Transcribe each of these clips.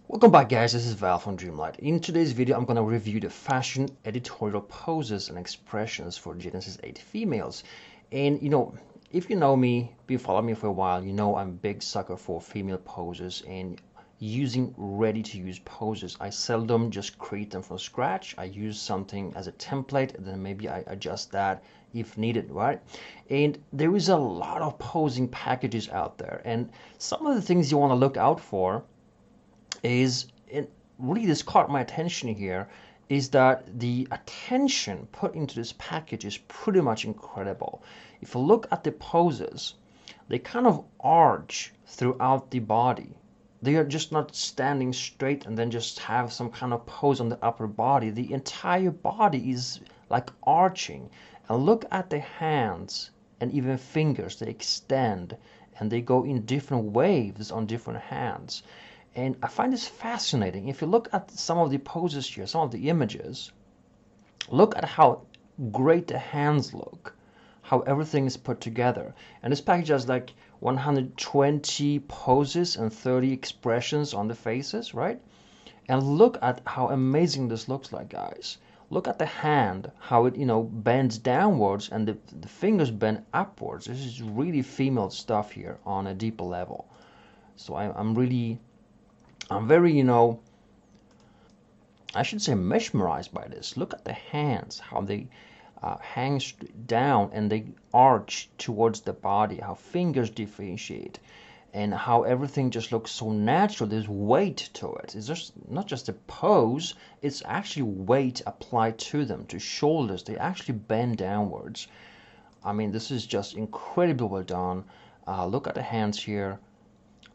Welcome back, guys. This is Val from Dreamlight. In today's video, I'm going to review the fashion editorial poses and expressions for Genesis 8 females. And if you know me, been following me for a while, you know I'm a big sucker for female poses and using ready-to-use poses. I seldom just create them from scratch. I use something as a template, and then maybe I adjust that if needed, right? And there is a lot of posing packages out there, and some of the things you want to look out for is it really this caught my attention here is that the attention put into this package is pretty much incredible. If you look at the poses, they kind of arch throughout the body. They are just not standing straight and then just have some kind of pose on the upper body. The entire body is like arching. And look at the hands and even fingers. They extend and they go in different waves on different hands. And I find this fascinating. If you look at some of the poses here, some of the images, look at how great the hands look, how everything is put together. And this package has like 120 poses and 30 expressions on the faces, right? And look at how amazing this looks like, guys. Look at the hand, how it, bends downwards and the fingers bend upwards. This is really female stuff here on a deeper level. So I'm very, I should say mesmerized by this. Look at the hands, how they hang down and they arch towards the body, how fingers differentiate, and how everything just looks so natural. There's weight to it. It's just not just a pose, it's actually weight applied to them, to shoulders. They actually bend downwards. I mean, this is just incredibly well done. Look at the hands here.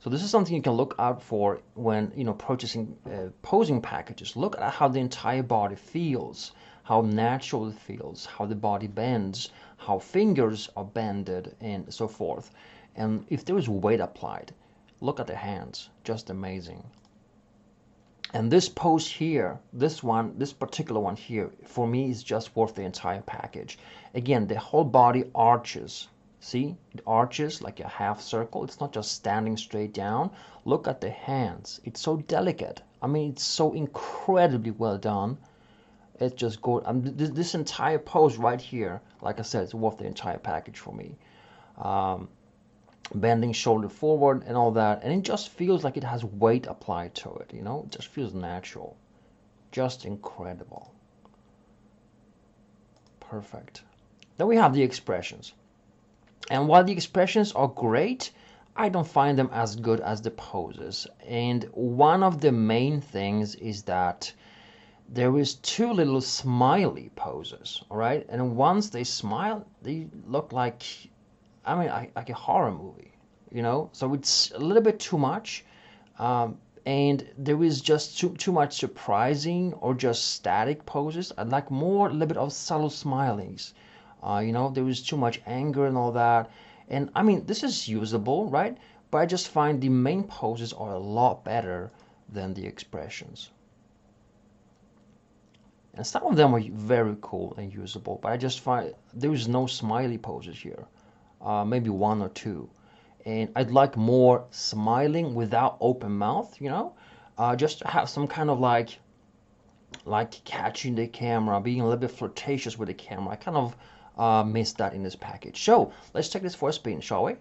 So this is something you can look out for when purchasing posing packages. Look at how the entire body feels, how natural it feels, how the body bends, how fingers are bended, and so forth. And if there is weight applied, look at the hands, just amazing. And this pose here, this particular one here, for me is just worth the entire package. Again, the whole body arches. See, it arches like a half circle. It's not just standing straight down. Look at the hands. It's so delicate. I mean, it's so incredibly well done. It's just good. This entire pose right here, like I said, it's worth the entire package for me. Bending shoulder forward and all that. And it just feels like it has weight applied to it, It just feels natural. Just incredible. Perfect. Then we have the expressions. And while the expressions are great, I don't find them as good as the poses. And one of the main things is that there is too little smiley poses, all right? And once they smile, they look like, like a horror movie, So it's a little bit too much. And there is just too much surprising or just static poses. I'd like more, a little bit of subtle smilings. There is too much anger and all that. And I mean, this is usable, right? But I just find the main poses are a lot better than the expressions. And some of them are very cool and usable, but I just find there is no smiley poses here. Maybe one or two. And I'd like more smiling without open mouth, just to have some kind of like catching the camera, being a little bit flirtatious with the camera. I kind of missed that in this package. So let's take this for a spin, shall we?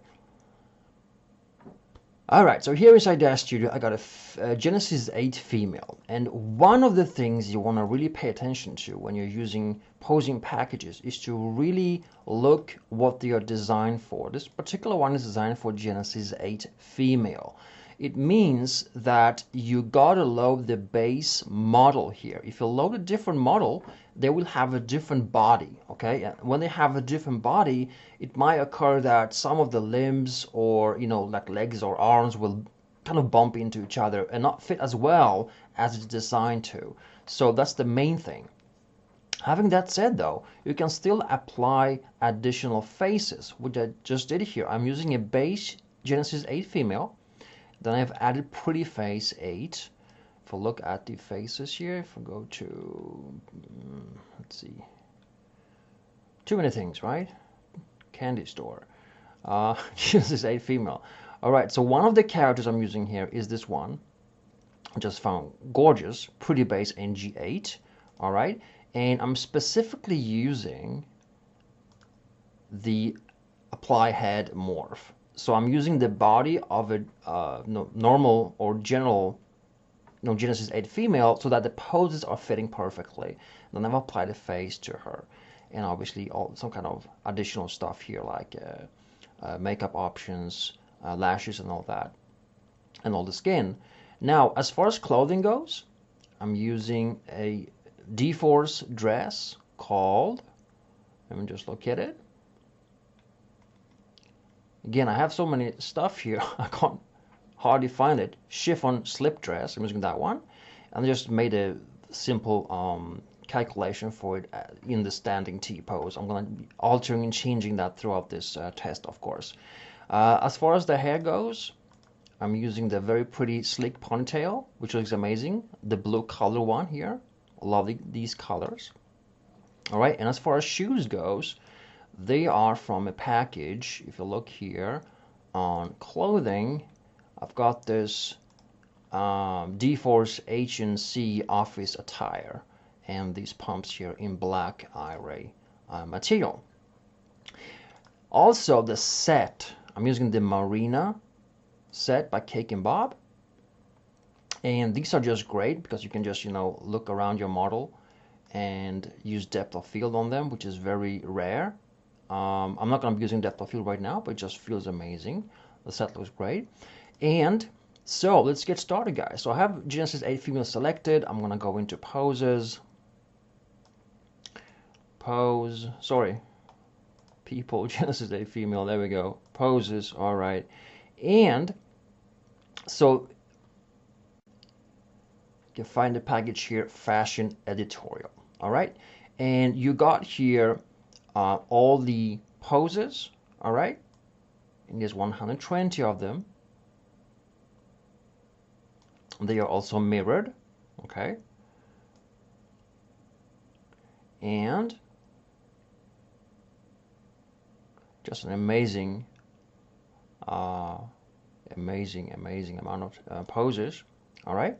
Alright, so here inside DAZ Studio I got a Genesis 8 female, and one of the things you want to really pay attention to when you're using posing packages is to really look what they are designed for. This particular one is designed for Genesis 8 female. It means that you gotta load the base model here. If you load a different model, they will have a different body, okay? And when they have a different body, it might occur that some of the limbs or, like legs or arms will kind of bump into each other and not fit as well as it's designed to. So that's the main thing. Having that said though, you can still apply additional faces, which I just did here. I'm using a base Genesis 8 female. Then I've added pretty face 8. If I look at the faces here, if I go to, let's see, too many things, right? Candy store. This is 8 female. All right, so one of the characters I'm using here is this one. I just found gorgeous, pretty base NG8. All right, and I'm specifically using the apply head morph. So I'm using the body of a normal or general Genesis 8 female so that the poses are fitting perfectly. Then I've applied a face to her, and obviously some kind of additional stuff here like makeup options, lashes and all that, and all the skin. Now as far as clothing goes, I'm using a dForce dress called, let me just look at it. Again, I have so many stuff here, I can't hardly find it. Chiffon slip dress, I'm using that one. And I just made a simple calculation for it in the standing T pose. I'm going to be altering and changing that throughout this test, of course. As far as the hair goes, I'm using the very pretty sleek ponytail, which looks amazing. The blue color one here. Love these colors. All right, and as far as shoes goes, they are from a package. If you look here on clothing, I've got this dForce H&C office attire and these pumps here in black iray material. Also the set, I'm using the Marina set by Cake and Bob, and these are just great because you can just look around your model and use depth of field on them, which is very rare. I'm not going to be using depth of field right now, but it just feels amazing. The set looks great. And so let's get started, guys. So I have Genesis 8 female selected. I'm going to go into poses. People, Genesis 8 female, there we go. Poses, all right. And so you can find the package here, Fashion Editorial, all right. And you got here all the poses, all right. And there's 120 of them. They are also mirrored, okay. And just an amazing amount of poses, all right.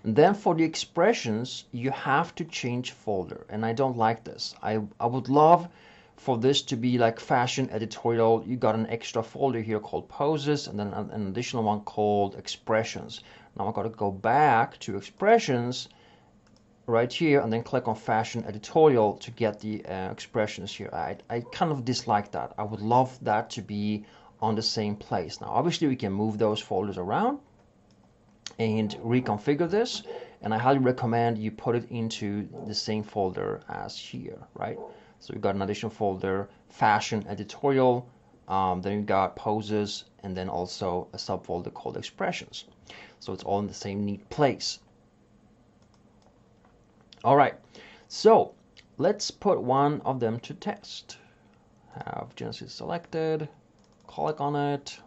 And then for the expressions, you have to change folder, and I don't like this. I would love for this to be like Fashion Editorial. You got an extra folder here called Poses, and then an additional one called Expressions. Now I've got to go back to Expressions right here and then click on Fashion Editorial to get the expressions here. I kind of dislike that. I would love that to be on the same place. Now obviously we can move those folders around and reconfigure this, and I highly recommend you put it into the same folder as here, right? So we've got an additional folder, Fashion Editorial, then you've got Poses, and then also a subfolder called Expressions. So it's all in the same neat place. All right, so let's put one of them to test. Have Genesis selected, click on it,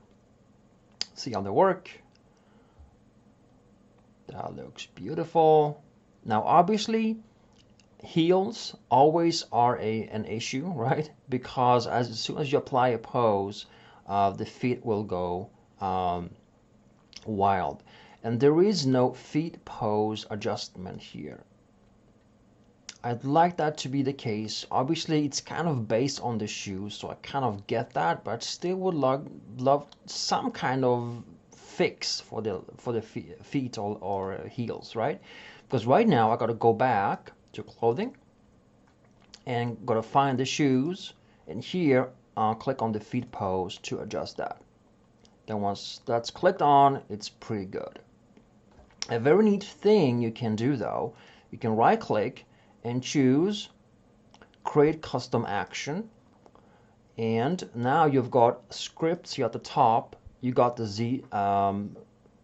see how they work. That looks beautiful. Now obviously heels always are an issue, right? Because as soon as you apply a pose, the feet will go wild. And there is no feet pose adjustment here. I'd like that to be the case. Obviously it's kind of based on the shoes, so I kind of get that, but still would love some kind of fix for the feet or heels, right? Because right now I got to go back to clothing and got to find the shoes, and here click on the feet pose to adjust that. Then once that's clicked on, it's pretty good. A very neat thing you can do though, you can right click and choose create custom action, and now you've got scripts here at the top. You got the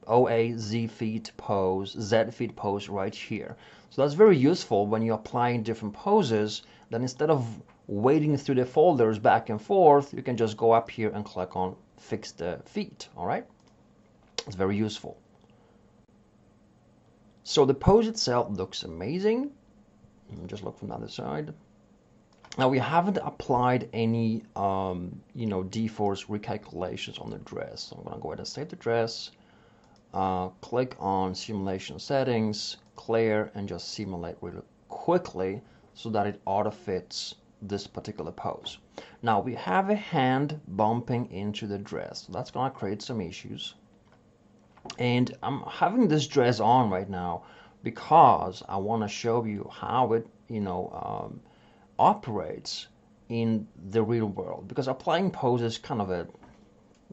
OA Z feet pose, Z feet pose right here. So that's very useful when you're applying different poses. Then instead of wading through the folders back and forth, you can just go up here and click on fix the feet. All right, it's very useful. So the pose itself looks amazing. Just look from the other side. Now we haven't applied any dForce recalculations on the dress. So I'm gonna go ahead and save the dress. click on simulation settings, clear, and just simulate really quickly so that it auto fits this particular pose. Now we have a hand bumping into the dress, so that's gonna create some issues. And I'm having this dress on right now because I want to show you how it, operates in the real world. Because applying poses is kind of a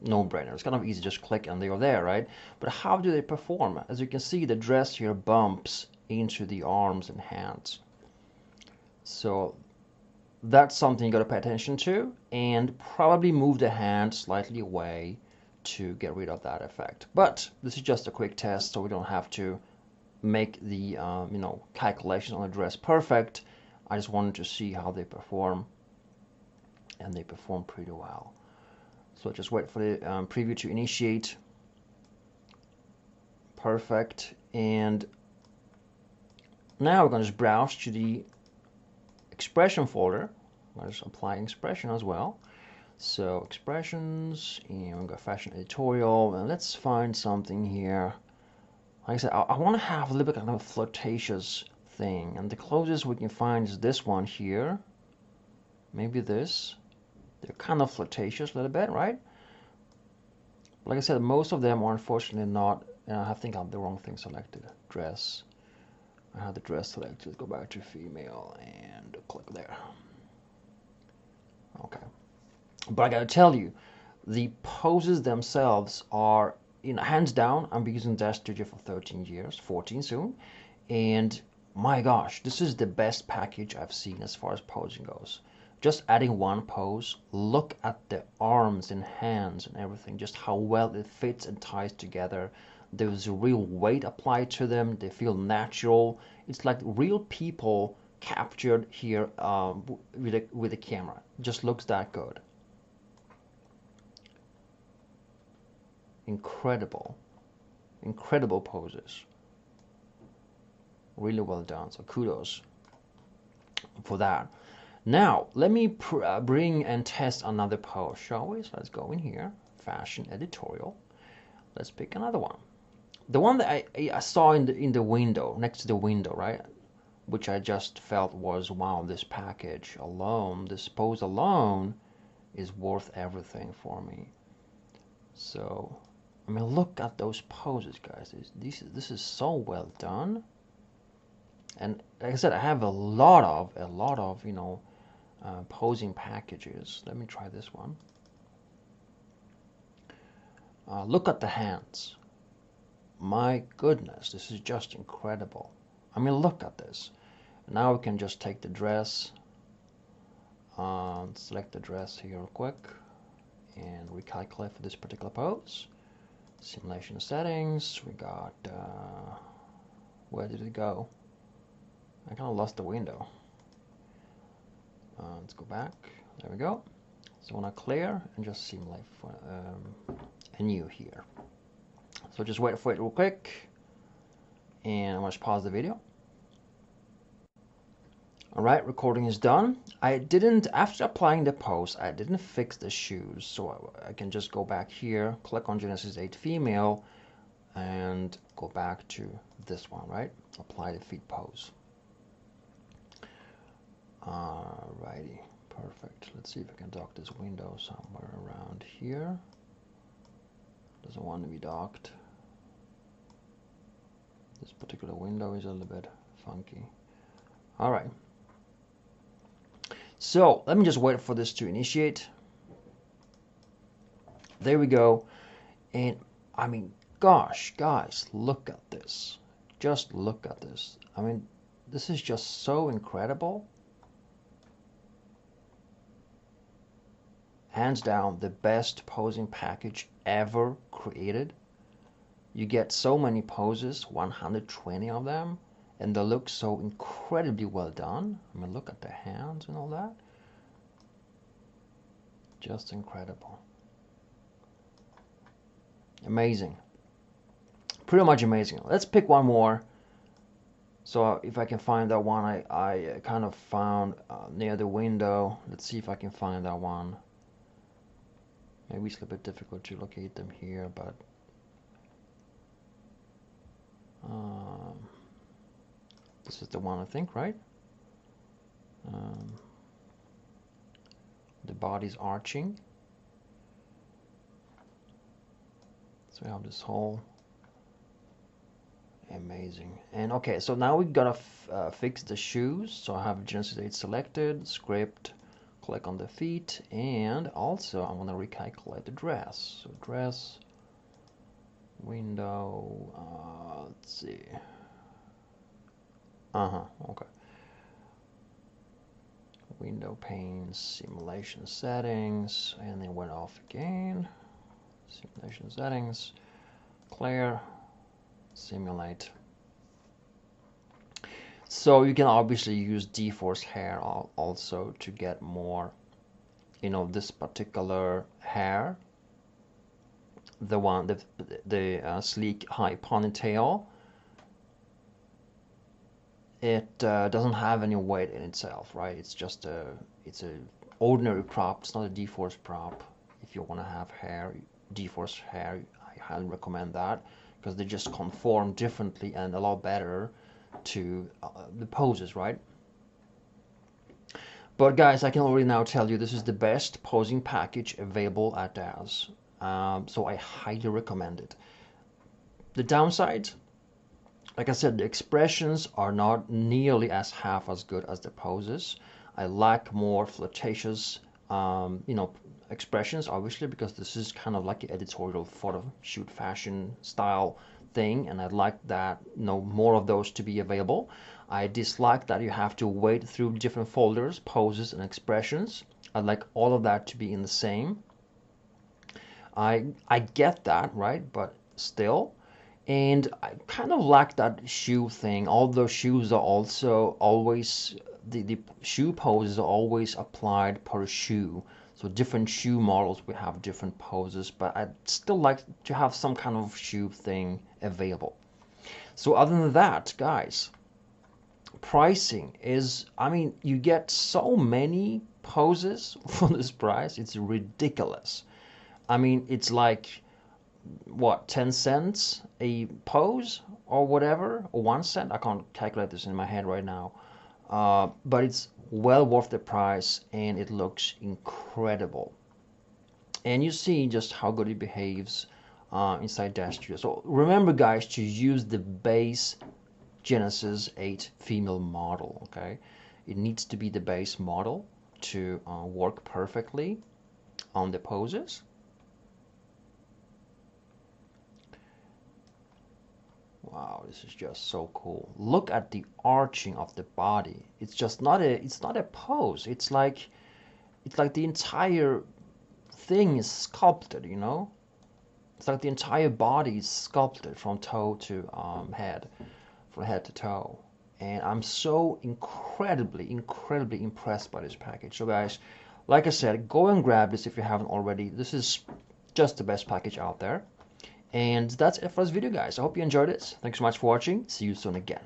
no-brainer. It's kind of easy, just click and they are there, right? But how do they perform? As you can see, the dress here bumps into the arms and hands. So that's something you got to pay attention to, and probably move the hand slightly away to get rid of that effect. But this is just a quick test, so we don't have to make the calculations on the dress perfect. I just wanted to see how they perform, and they perform pretty well. So just wait for the preview to initiate. Perfect. And now we're going to just browse to the expression folder. I'll just apply expression as well. So expressions, and we've got fashion editorial, and let's find something here. Like I said, I want to have a little bit kind of a flirtatious thing, and the closest we can find is this one here. Maybe this. They're kind of flirtatious a little bit, right? Like I said, most of them are unfortunately not. I think I have the wrong thing selected. Dress. I have the dress selected. Go back to female and click there. Okay. But I gotta tell you, the poses themselves are, hands down, I'm using DAZ Studio for 13 years, 14 soon, and my gosh, this is the best package I've seen as far as posing goes. Just adding one pose, look at the arms and hands and everything, just how well it fits and ties together. There's real weight applied to them, they feel natural. It's like real people captured here with a camera. It just looks that good. Incredible poses, really well done, so kudos for that. Now let me bring and test another pose, shall we? So let's go in here, fashion editorial, let's pick another one, the one that I saw in the window, next to the window, right, which I just felt was, wow, this package alone, this pose alone is worth everything for me. So I mean, look at those poses, guys. This is so well done. And like I said, I have a lot of posing packages. Let me try this one. Look at the hands. My goodness, this is just incredible. I mean, look at this. Now we can just take the dress, select the dress here real quick, and recalculate for this particular pose. Simulation settings, we got, where did it go? I kind of lost the window. Let's go back, there we go. So I want to clear and just simulate for a new here. So just wait for it real quick, and I'm going to pause the video. Alright, recording is done. After applying the pose, I didn't fix the shoes, so I can just go back here, click on Genesis 8 female, and go back to this one, right? Apply the feet pose. Alrighty, perfect. Let's see if I can dock this window somewhere around here. Doesn't want to be docked. This particular window is a little bit funky. Alright. So let me just wait for this to initiate. There we go. And I mean, gosh, guys, look at this. Just look at this. I mean, this is just so incredible. Hands down, the best posing package ever created. You get so many poses, 120 of them. And they look so incredibly well done. I mean, look at the hands and all that. Just incredible. Amazing. Pretty much amazing. Let's pick one more. So if I can find that one, I kind of found near the window. Let's see if I can find that one. Maybe it's a little bit difficult to locate them here, but This is the one, I think, right? The body's arching. So we have this whole amazing. And okay, so now we gotta fix the shoes. So I have Genesis 8 selected, script, click on the feet, and also I'm gonna recalculate the dress. So dress, window, let's see. Okay. Window panes, simulation settings, and then went off again. Simulation settings, clear, simulate. So you can obviously use dForce hair also to get more, this particular hair, the one, the sleek high ponytail. It doesn't have any weight in itself, right? It's just it's a ordinary prop. It's not a dForce prop. If you want to have hair, dForce hair, I highly recommend that because they just conform differently and a lot better to the poses, right? But guys, I can already now tell you this is the best posing package available at DAZ. So I highly recommend it. The downsides, like I said, the expressions are not nearly half as good as the poses. I like more flirtatious, expressions, obviously, because this is kind of like an editorial photo shoot fashion style thing, and I'd like that, more of those to be available. I dislike that you have to wade through different folders, poses, and expressions. I'd like all of that to be in the same. I get that, right? But still. And I kind of like that shoe thing. Although shoes are also always, the shoe poses are always applied per shoe. So different shoe models will have different poses, but I'd still like to have some kind of shoe thing available. So other than that, guys, pricing is, you get so many poses for this price. It's ridiculous. It's like, what, 10 cents a pose or whatever, or 1 cent? I can't calculate this in my head right now, but it's well worth the price, and it looks incredible, and you see just how good it behaves inside DAZ Studio. So remember, guys, to use the base Genesis 8 female model. Okay, it needs to be the base model to work perfectly on the poses. Wow, this is just so cool. Look at the arching of the body. It's just not a pose. It's like the entire thing is sculpted, It's like the entire body is sculpted from toe to head, from head to toe. And I'm so incredibly impressed by this package. So guys, like I said, go and grab this if you haven't already. This is just the best package out there. And that's it for this video, guys. I hope you enjoyed it. Thanks so much for watching. See you soon again.